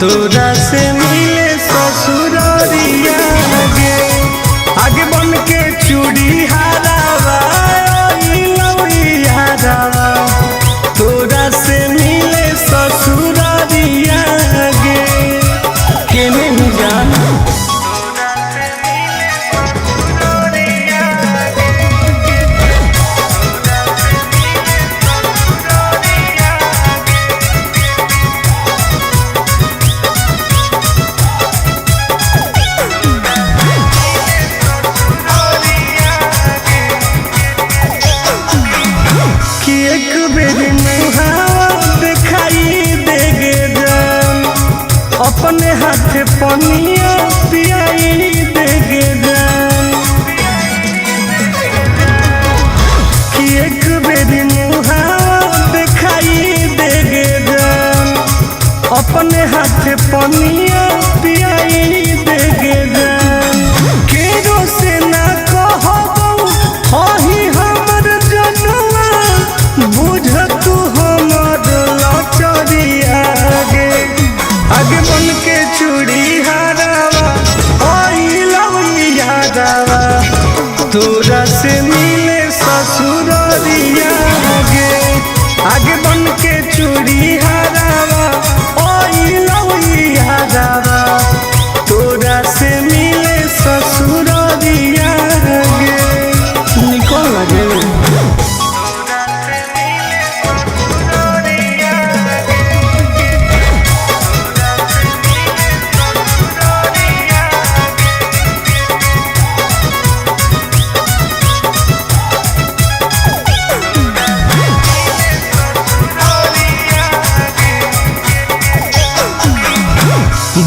तोरा से मिले ससुरारिया गे आगे बन के चूड़ी हारावा हारावा तोरा से मिले ससुरारिया गे के नहीं जाना एक बेरी मुहावा दिखाई देगे जान अपने हाथ पनिया पियाई देगे जान कि एक बेरी मुहावा दिखाई देगे जान अपने हाथ पनिया पियाई देगे जान केरो से ना कहबो हही हमर जनुआ बुझ तू हमर लचरिया गे आगे बन के चूड़ी हारावा यादावा तोरा से मिले ससुरारिया गे आगे बन के चूड़ी हारावा यादावा तोरा से मिले ससुरारिया गे निकल लगे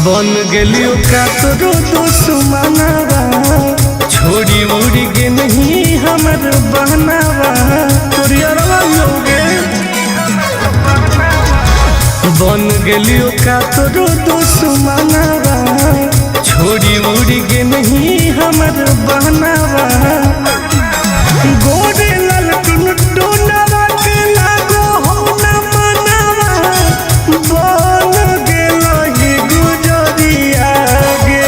बन गेलियो का तोरो दुश्मनवा छोड़ी उड़ी गे नहीं हमर बहनावा तोरियरवा लोगे बन गेलियो का तोरो दुश्मनवा छोड़ी उड़ी गे नहीं हमर बहनावा गोरे लाल टुनटुनवा के लागो हो न मनावा बन गेलही गुजरिया गे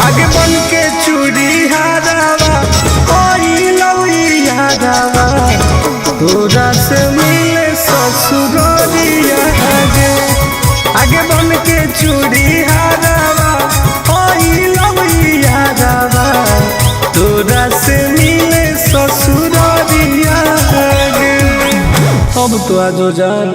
आगे बन के चूड़ी हारावा यादावा तोरा से मिले ससुरारिया गे आगे बन के चूड़ी हारावा यादावा तोरा से मिले ससुरारिया गे अब तो आजो जान।